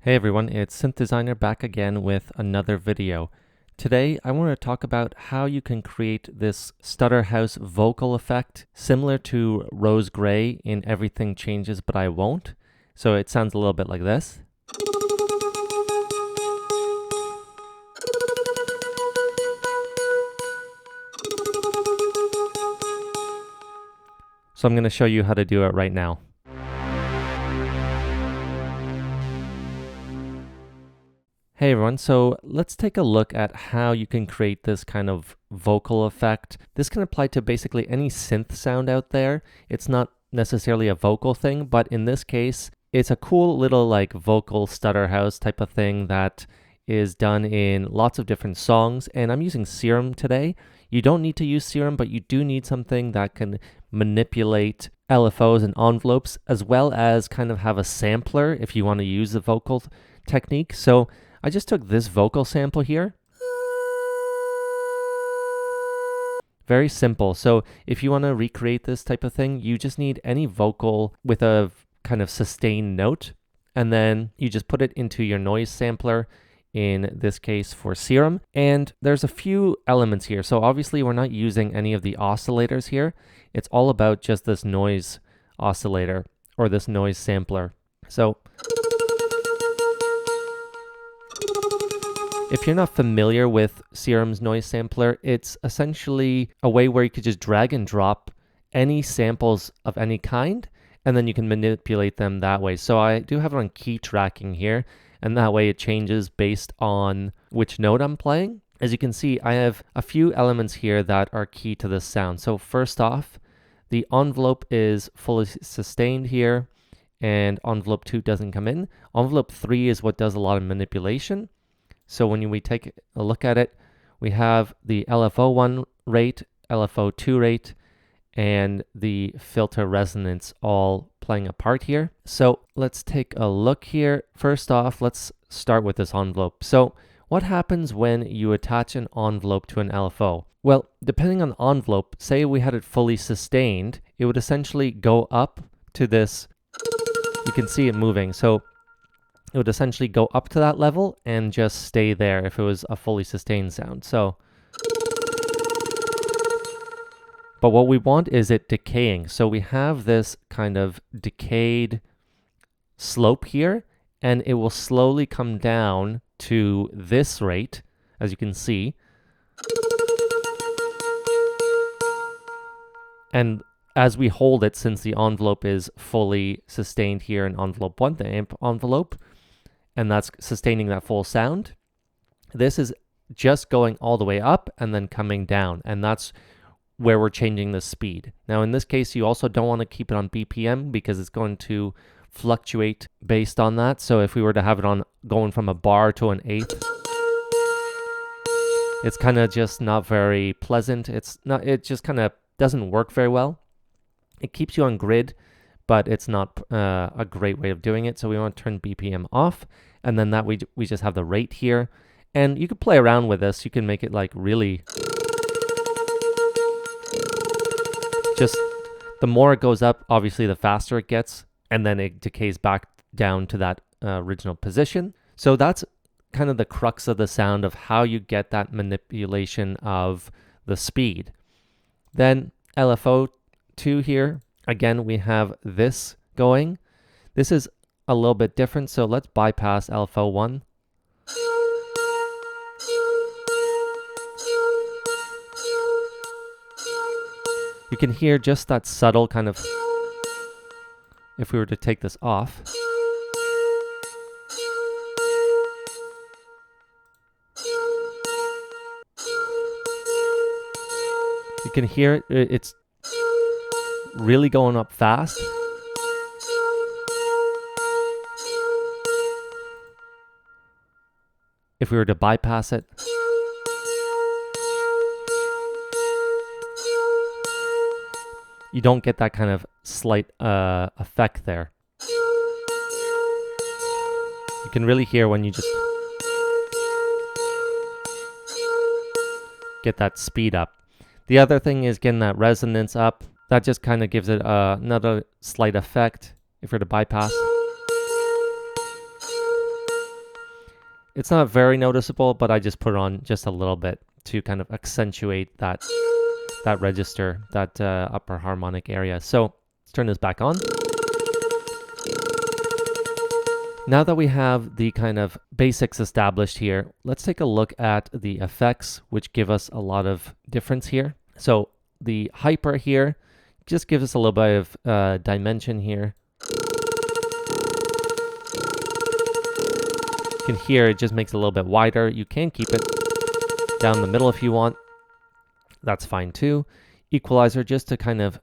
Hey everyone, it's Synth Designer back again with another video. Today I want to talk about how you can create this Stutter House vocal effect similar to Rose Gray in Everything Changes But I Won't. So it sounds a little bit like this. So I'm going to show you how to do it right now. Hey everyone, so let's take a look at how you can create this kind of vocal effect. This can apply to basically any synth sound out there. It's not necessarily a vocal thing, but in this case, it's a cool little like vocal Stutter House type of thing that is done in lots of different songs, and I'm using Serum today. You don't need to use Serum, but you do need something that can manipulate LFOs and envelopes, as well as kind of have a sampler if you want to use the vocal technique. So I just took this vocal sample here. Very simple. So if you want to recreate this type of thing, you just need any vocal with a kind of sustained note, and then you just put it into your noise sampler, in this case for Serum. And there's a few elements here. So obviously we're not using any of the oscillators here. It's all about just this noise oscillator or this noise sampler. So if you're not familiar with Serum's noise sampler, it's essentially a way where you could just drag and drop any samples of any kind, and then you can manipulate them that way. So I do have it on key tracking here, and that way it changes based on which note I'm playing. As you can see, I have a few elements here that are key to this sound. So first off, the envelope is fully sustained here, and envelope 2 doesn't come in. Envelope 3 is what does a lot of manipulation. So when we take a look at it, we have the LFO1 rate, LFO2 rate, and the filter resonance all playing a part here. So let's take a look here. First off, let's start with this envelope. So what happens when you attach an envelope to an LFO? Well, depending on the envelope, say we had it fully sustained, it would essentially go up to this. You can see it moving. So it would essentially go up to that level and just stay there if it was a fully sustained sound. So, but what we want is it decaying. So we have this kind of decayed slope here, and it will slowly come down to this rate, as you can see. And as we hold it, since the envelope is fully sustained here in envelope 1, the amp envelope, and that's sustaining that full sound, this is just going all the way up and then coming down, and that's where we're changing the speed. Now in this case, you also don't want to keep it on BPM because it's going to fluctuate based on that. So if we were to have it on going from a bar to an eighth, it's kind of just not very pleasant. It just kind of doesn't work very well. It keeps you on grid, but it's not a great way of doing it. So we want to turn BPM off, and then that we just have the rate here. And you could play around with this. You can make it like really, just the more it goes up, obviously the faster it gets, and then it decays back down to that original position. So that's kind of the crux of the sound of how you get that manipulation of the speed. Then LFO2 here, again, we have this going. This is a little bit different, so let's bypass LFO1. You can hear just that subtle kind of, if we were to take this off, you can hear it, it's really going up fast. If we were to bypass it, you don't get that kind of slight effect there. You can really hear when you just get that speed up. The other thing is getting that resonance up. That just kind of gives it another slight effect if we're to bypass. It's not very noticeable, but I just put on just a little bit to kind of accentuate that register, that upper harmonic area. So let's turn this back on. Now that we have the kind of basics established here, let's take a look at the effects, which give us a lot of difference here. So the hyper here just gives us a little bit of dimension here. You can hear it just makes it a little bit wider. You can keep it down the middle if you want. That's fine too. Equalizer just to kind of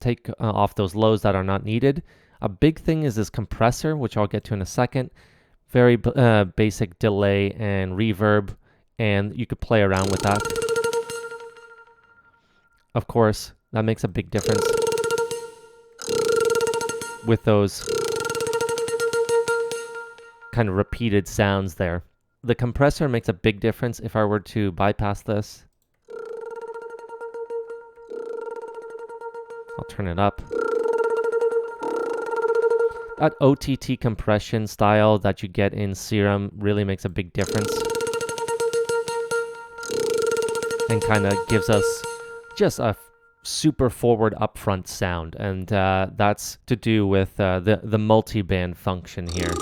take off those lows that are not needed. A big thing is this compressor, which I'll get to in a second. Very basic delay and reverb, and you could play around with that. Of course, that makes a big difference with those kind of repeated sounds there. The compressor makes a big difference if I were to bypass this. I'll turn it up. That OTT compression style that you get in Serum really makes a big difference and kind of gives us just a super forward upfront sound, and that's to do with the multi-band function here.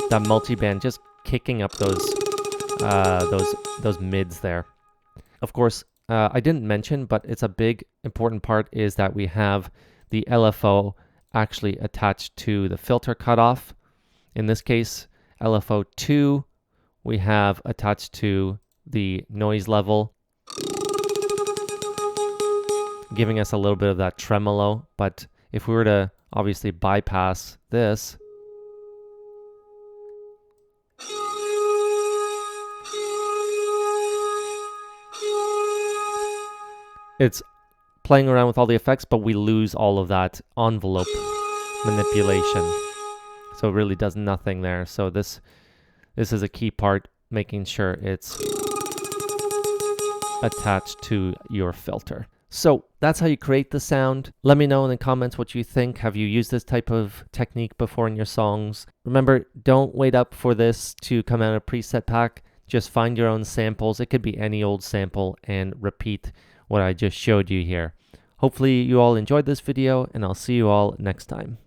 That multi-band just kicking up those mids there. Of course, I didn't mention, but it's a big important part is that we have the LFO actually attached to the filter cutoff. In this case, LFO 2 we have attached to the noise level, giving us a little bit of that tremolo. But if we were to obviously bypass this, it's playing around with all the effects, but we lose all of that envelope manipulation. So it really does nothing there. So this is a key part, making sure it's attached to your filter. So that's how you create the sound. Let me know in the comments what you think. Have you used this type of technique before in your songs? Remember, don't wait up for this to come out of a preset pack. Just find your own samples. It could be any old sample and repeat what I just showed you here. Hopefully you all enjoyed this video, and I'll see you all next time.